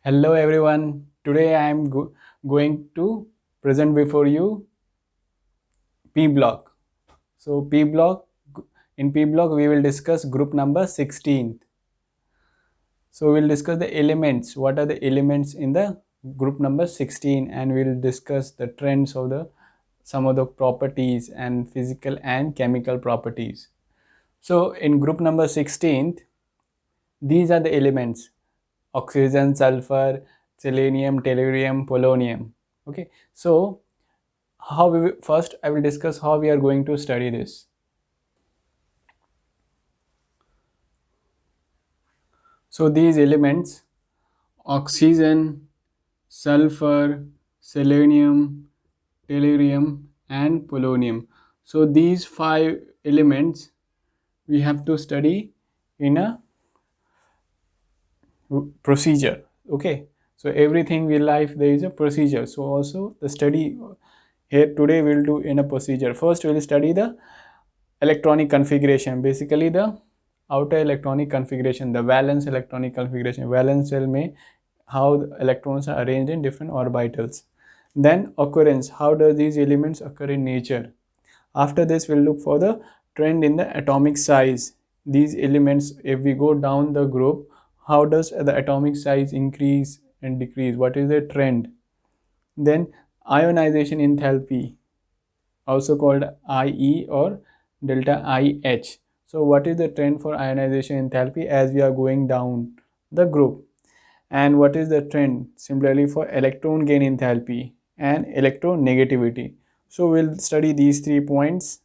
Hello everyone. Today I am going to present before you P block. So in P block we will discuss group number 16. So we'll discuss the elements. What are the elements in the group number 16, and we'll discuss the trends of the some of the properties and physical and chemical properties. So in group number 16, these are the elements: oxygen, sulfur, selenium, tellurium, polonium. Okay, so first I will discuss how we are going to study this. So these elements: oxygen, sulfur, selenium, tellurium, and polonium. So these five elements we have to study in a procedure. Okay, so everything in life there is a procedure. So also the study here today we'll do in a procedure. First we'll study the electronic configuration, basically the outer electronic configuration, the valence electronic configuration, valence shell mein how the electrons are arranged in different orbitals. Then occurrence, how does these elements occur in nature. After this we'll look for the trend in the atomic size. These elements, if we go down the group, how does the atomic size increase and decrease, what is the trend. Then ionization enthalpy, also called IE or delta IH. So what is the trend for ionization enthalpy as we are going down the group, and what is the trend similarly for electron gain enthalpy and electronegativity. So we'll study these 3 points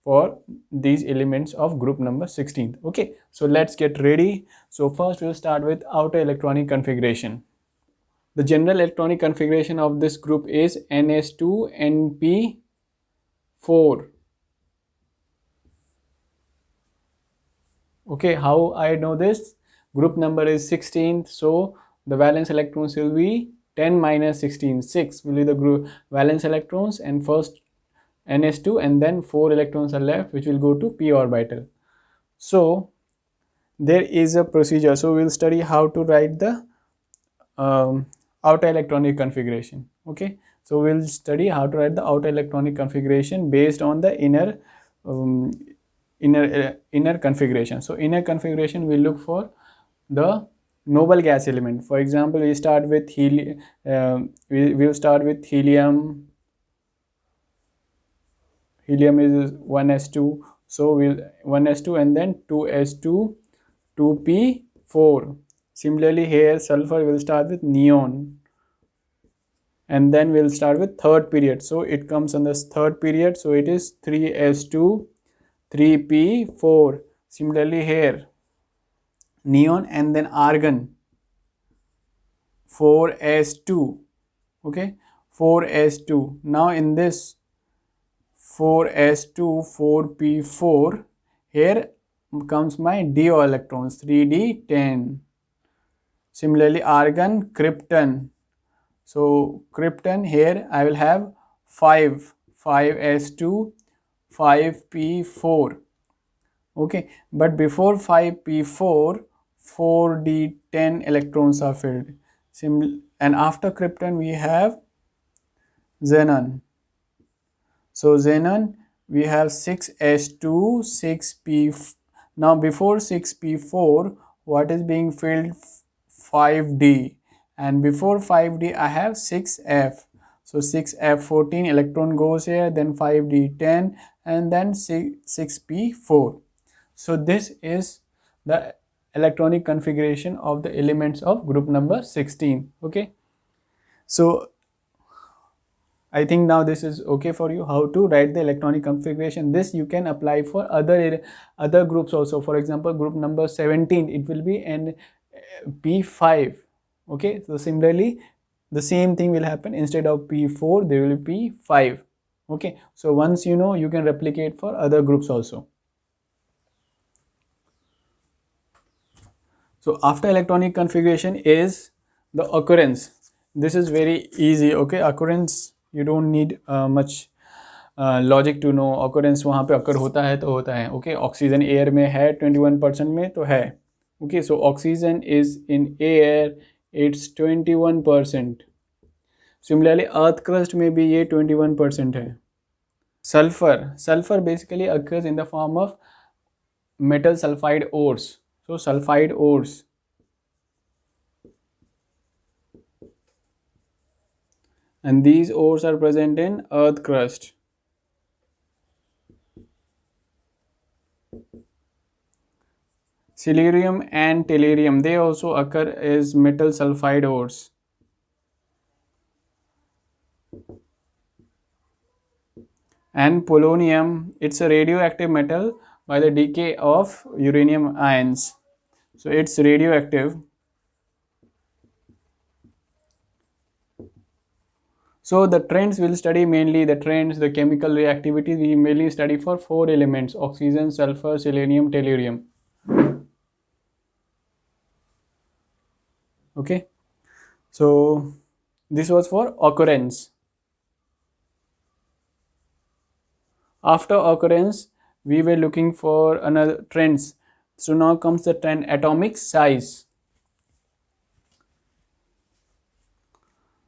for these elements of group number 16. Okay, so let's get ready. So first we'll start with outer electronic configuration. The general electronic configuration of this group is NS2NP4. Okay, how I know this? Group number is 16, so the valence electrons will be 10 minus 16. 6 will be the group valence electrons, and first NS2, and then 4 electrons are left which will go to p orbital. So there is a procedure. So we'll study how to write the outer electronic configuration. Okay, so we'll study how to write the outer electronic configuration based on the um, inner configuration. So inner configuration we look for the noble gas element. For example, we start with we will start with helium. Helium is 1s2, so we'll 1s2 and then 2s2, 2p4. Similarly here sulfur will start with neon, and then we'll start with third period, so it comes on this third period, so it is 3s2, 3p4. Similarly here neon and then argon, 4s2. Okay, 4s2. Now in this 4s2, 4p4, here comes my do electrons, 3d10. Similarly argon, krypton. So krypton, here I will have 5s2, 5p4. Okay, but before 5p4, 4d10 electrons are filled. And after krypton we have xenon. So xenon we have 6s2, 6p. Now before 6p4, what is being filled? 5d, and before 5d I have 6f. So 6f14 electron goes here, then 5d10, and then 6p4. So this is the electronic configuration of the elements of group number 16. Okay, so I think now this is okay for you how to write the electronic configuration. This you can apply for other groups also. For example, group number 17, it will be n p5. Okay, so similarly the same thing will happen. Instead of p4 there will be p5. Okay, so once you know, you can replicate for other groups also. So after electronic configuration is the occurrence. This is very easy. Okay, occurrence you don't need much logic to know. Occurrence वहाँ पे अकर होता है तो होता है. Okay, oxygen air में है 21% में तो है. Okay, so oxygen is in air it's 21%. Similarly earth crust में भी ये 21% है. Sulfur basically occurs in the form of metal sulfide ores. So sulfide ores, and these ores are present in earth crust. Silurium and tellurium, they also occur as metal sulfide ores. And polonium, it's a radioactive metal by the decay of uranium ions. So it's radioactive. So the trends will study mainly the trends, the chemical reactivity. We mainly study for 4 elements: oxygen, sulfur, selenium, tellurium. Okay, so this was for occurrence. After occurrence, we were looking for another trends. So now comes the trend atomic size.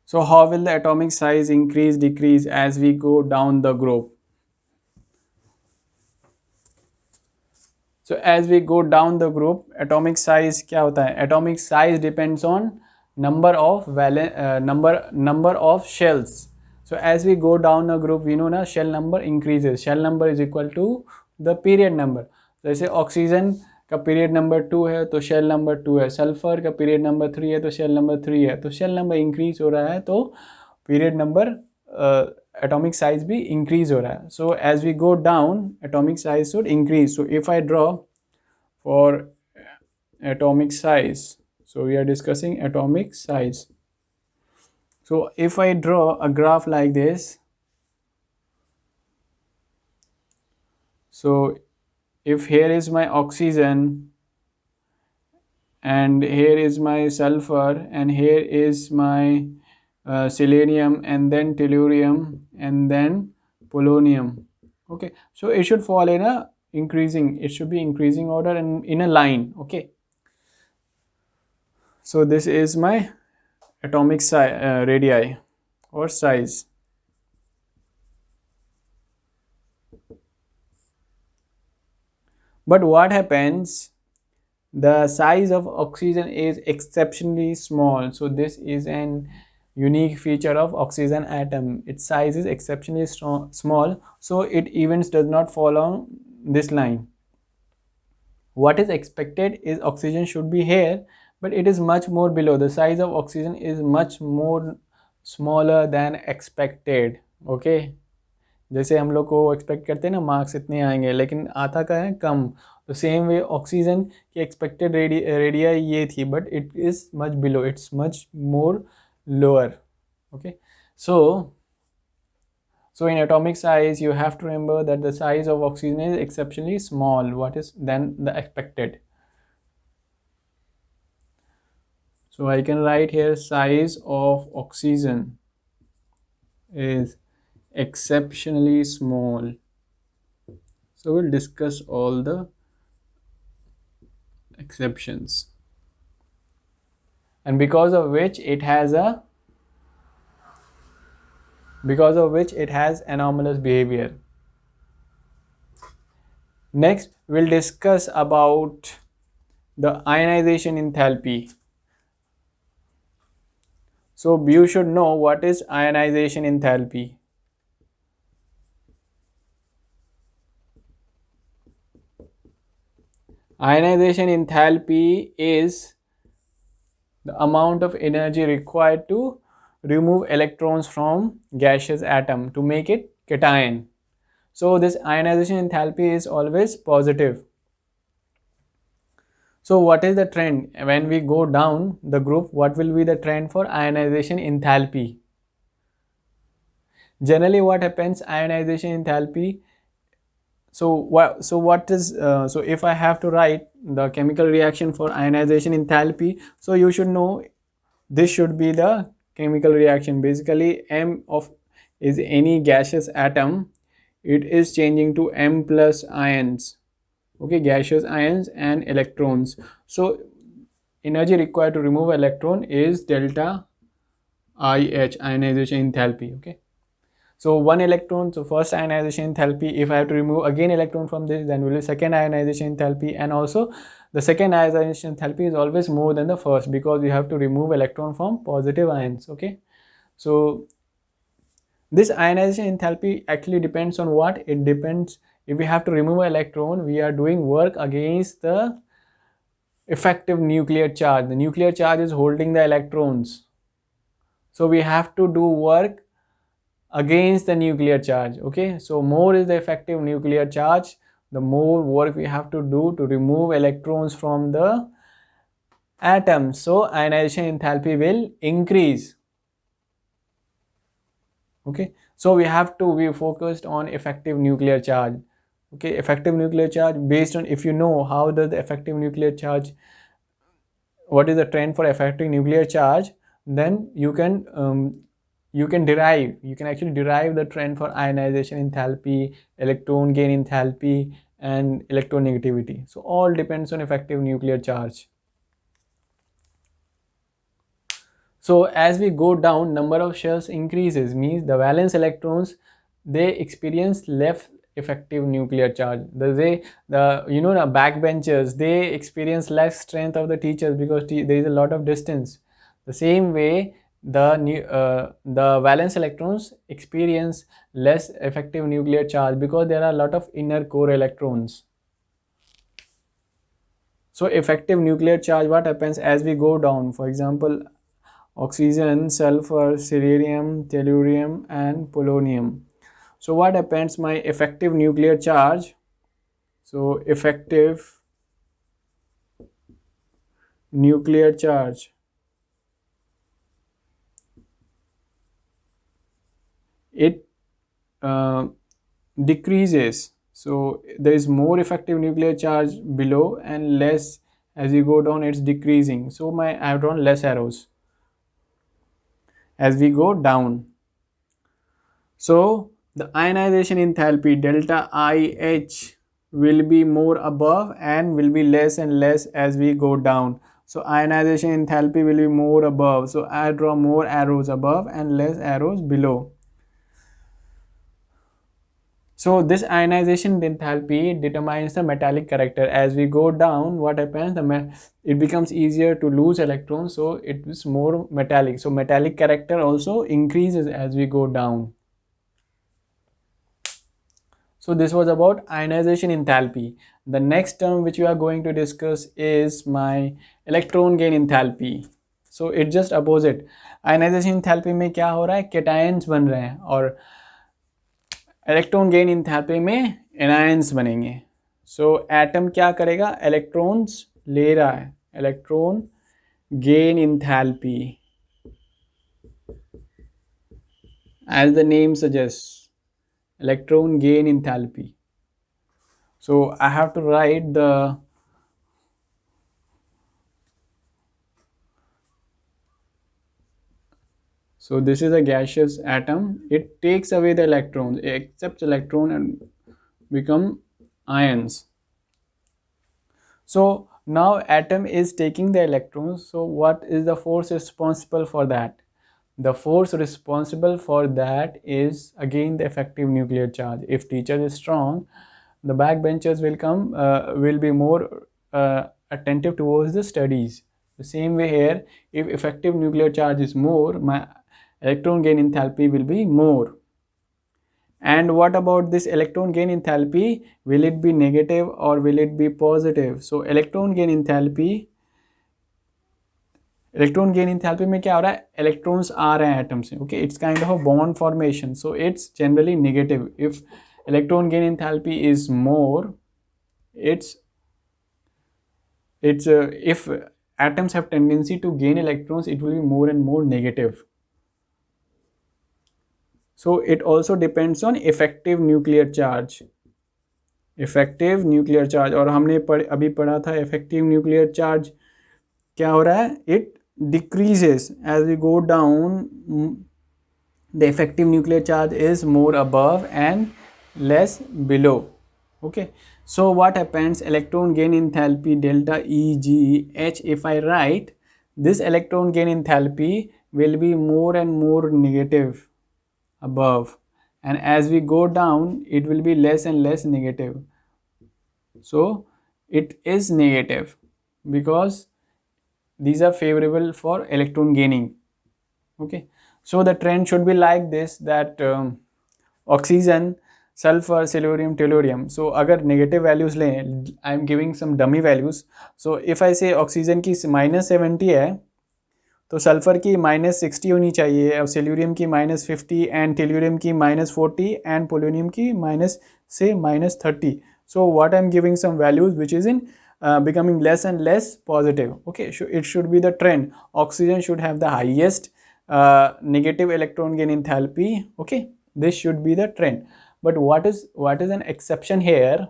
So how will the atomic size increase, decrease as we go down the group? So as we go down the group, atomic size क्या होता है? Atomic size depends on number of shells. So as we go down a group, we know ना shell number increases. Shell number is equal to the period number. जैसे oxygen का period number 2 है तो shell number 2 है, sulphur का period number 3 है तो shell number 3 है. तो शेल नंबर इंक्रीज हो रहा है तो पीरियड नंबर atomic size भी increase हो रहा है. So as we go down, atomic size should increase. So if I draw for atomic size, so we are discussing atomic size. So if I draw a graph like this, so if here is my oxygen and here is my sulfur and here is my selenium and then tellurium and then polonium. Okay, so it should fall in a increasing, it should be increasing order and in a line. Okay, so this is my atomic radii or size. But what happens, the size of oxygen is exceptionally small. So this is an unique feature of oxygen atom. Its size is exceptionally small, so it even does not fall on this line. What is expected is oxygen should be here, but it is much more below. The size of oxygen is much more smaller than expected. Okay, जैसे हम लोग को expect करते हैं ना marks इतने आएंगे, लेकिन आता का है कम. तो सेम वे ऑक्सीजन की एक्सपेक्टेड रेडिया ये थी, but it is much below, it's much more lower. Okay, so in atomic size you have to remember that the size of oxygen is exceptionally small, what is than the expected. So I can write here size of oxygen is exceptionally small. So we'll discuss all the exceptions, and because of which it has anomalous behavior. Next we'll discuss about the ionization enthalpy. So you should know what is ionization enthalpy. Ionization enthalpy is the amount of energy required to remove electrons from gaseous atom to make it cation. So this ionization enthalpy is always positive. So what is the trend when we go down the group? What will be the trend for ionization enthalpy? Generally what happens, ionization enthalpy, so if I have to write the chemical reaction for ionization enthalpy, so you should know this should be the chemical reaction. Basically M of is any gaseous atom, it is changing to M plus ions. Okay, gaseous ions and electrons. So energy required to remove electron is delta IH, ionization enthalpy. Okay, so one electron, so first ionization enthalpy, if I have to remove again electron from this, then will be second ionization enthalpy, and also the second ionization enthalpy is always more than the first because we have to remove electron from positive ions. Okay, so this ionization enthalpy actually depends on what? It depends, if we have to remove an electron, we are doing work against the effective nuclear charge. The nuclear charge is holding the electrons, so we have to do work against the nuclear charge. Okay, so more is the effective nuclear charge, the more work we have to do to remove electrons from the atom, so ionization enthalpy will increase. Okay, so we have to be focused on effective nuclear charge. Okay, effective nuclear charge, based on, if you know how does the effective nuclear charge, what is the trend for effective nuclear charge, then you can derive, you can actually derive the trend for ionization enthalpy, electron gain enthalpy, and electronegativity. So all depends on effective nuclear charge. So as we go down, number of shells increases, means the valence electrons, they experience less effective nuclear charge. The the backbenchers, they experience less strength of the teachers because there is a lot of distance. The same way, the valence electrons experience less effective nuclear charge because there are a lot of inner core electrons. So effective nuclear charge, what happens as we go down? For example, oxygen, sulfur, cerium, tellurium, and polonium. So what happens, my effective nuclear charge? So effective nuclear charge, it decreases. So there is more effective nuclear charge below and less as you go down, it's decreasing. So I have drawn less arrows as we go down. So the ionization enthalpy delta IH will be more above and will be less and less as we go down. So ionization enthalpy will be more above. So I draw more arrows above and less arrows below. So this ionization enthalpy determines the metallic character. As we go down, what happens? It becomes easier to lose electrons, so it is more metallic. So metallic character also increases as we go down. So this was about ionization enthalpy. The next term which we are going to discuss is my electron gain enthalpy. So it's just opposite. Ionization enthalpy में क्या हो रहा है? Cations बन रहे हैं और electron gain enthalpy में एनायंस बनेंगे. सो एटम क्या करेगा? इलेक्ट्रॉन्स ले रहा है. Electron gain enthalpy, as the name suggests, electron gain enthalpy. So I have to write the so this is a gaseous atom. It takes away the electrons, it accepts electron and become ions. So now atom is taking the electrons. So what is the force responsible for that? The force responsible for that is again the effective nuclear charge. If teacher is strong, the backbenchers will be more attentive towards the studies. The same way here, if effective nuclear charge is more, my electron gain enthalpy will be more. And what about this electron gain enthalpy? Will it be negative or will it be positive? So electron gain enthalpy में क्या हो रहा है? Electrons आ रहे हैं atom से. Okay, it's kind of a bond formation, so it's generally negative. If electron gain enthalpy is more, if atoms have tendency to gain electrons, it will be more and more negative. So it also depends on effective nuclear charge. Effective nuclear charge, और हमने अभी पढ़ा था effective nuclear charge क्या हो रहा है? It decreases as we go down. The effective nuclear charge is more above and less below. Okay, So what happens, electron gain enthalpy delta EGH, if I write, this electron gain enthalpy will be more and more negative above, and as we go down it will be less and less negative. So it is negative because these are favorable for electron gaining. Okay, so the trend should be like this, that oxygen, sulfur, silurium, tellurium. So अगर negative values लें, I am giving some dummy values. So if I say oxygen की -70 है, तो sulphur की -60 होनी चाहिए, और सिल्यूरियम की -50 एंड टेल्यूरियम की -40 एंड पोलोनियम की -30. So what I am giving some values which is in becoming less and less positive. Okay, so it should be the trend. Oxygen should have the highest negative electron gain enthalpy. Okay, this should be the trend. But what is an exception here,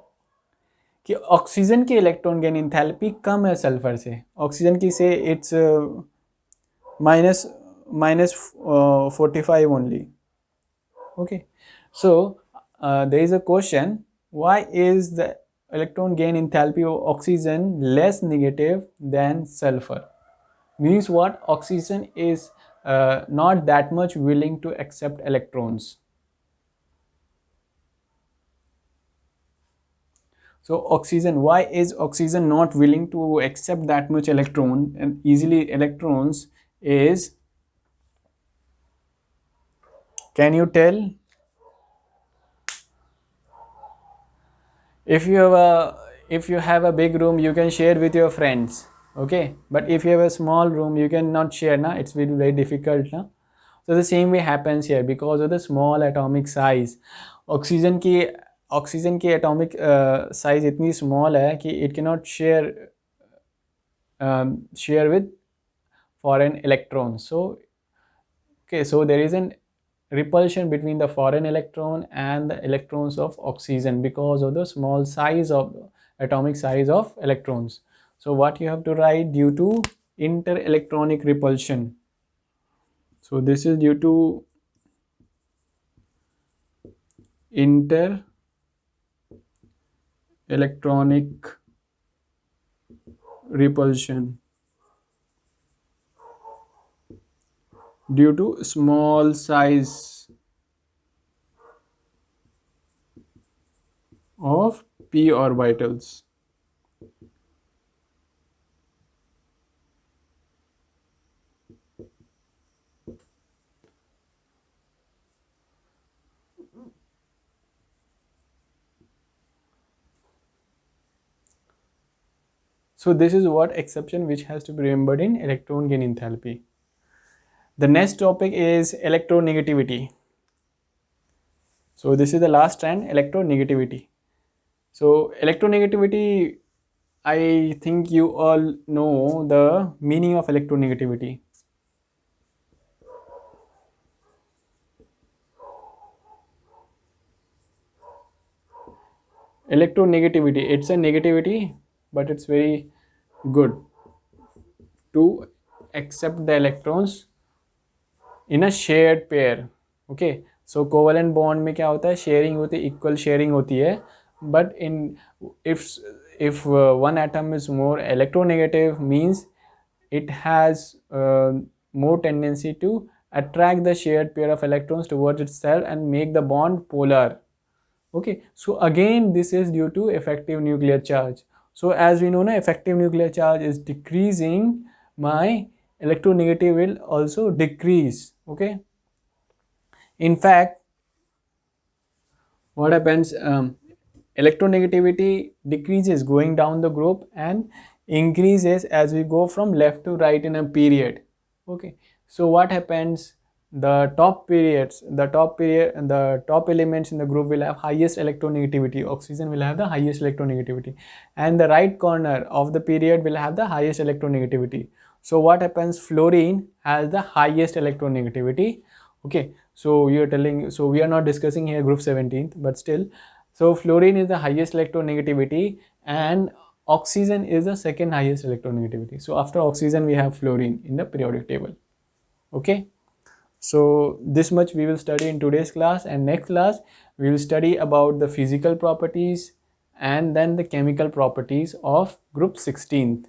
कि oxygen की electron gain enthalpy कम है sulphur से. Oxygen की से it's -45 only. Okay, so there is a question, why is the electron gain enthalpy of oxygen less negative than sulfur? Means what, oxygen is not that much willing to accept electrons. So oxygen, why is oxygen not willing to accept that much electron and easily electrons is, can you tell? If you have a big room, you can share with your friends. Okay, but if you have a small room, you cannot share, na, it's very, very difficult, na. So the same way happens here, because of the small atomic size. Oxygen की atomic size इतनी small है कि it cannot share with foreign electrons. So okay, so there is an repulsion between the foreign electron and the electrons of oxygen because of the small size of atomic size of electrons. So what you have to write, due to interelectronic repulsion. So this is due to interelectronic repulsion due to small size of p orbitals. So this is what exception which has to be remembered in electron gain enthalpy. The next topic is electronegativity. So this is the last trend, electronegativity. So electronegativity, I think you all know the meaning of electronegativity. Electronegativity, it's a negativity, but it's very good to accept the electrons in a shared pair. Okay, so covalent bond में क्या होता है, sharing होती है, equal sharing होती है, but in if one atom is more electronegative, means it has more tendency to attract the shared pair of electrons towards itself and make the bond polar. Okay, so again this is due to effective nuclear charge. So as we know now, effective nuclear charge is decreasing, my electronegative will also decrease. Okay, in fact what happens, electronegativity decreases going down the group and increases as we go from left to right in a period. Okay, so what happens, the top elements in the group will have highest electronegativity. Oxygen will have the highest electronegativity, and the right corner of the period will have the highest electronegativity. So what happens, fluorine has the highest electronegativity. Okay, so you're telling, so we are not discussing here group 17th, but still, so fluorine is the highest electronegativity and oxygen is the second highest electronegativity. So after oxygen we have fluorine in the periodic table. Okay, so this much we will study in today's class, and next class we will study about the physical properties and then the chemical properties of group 16th.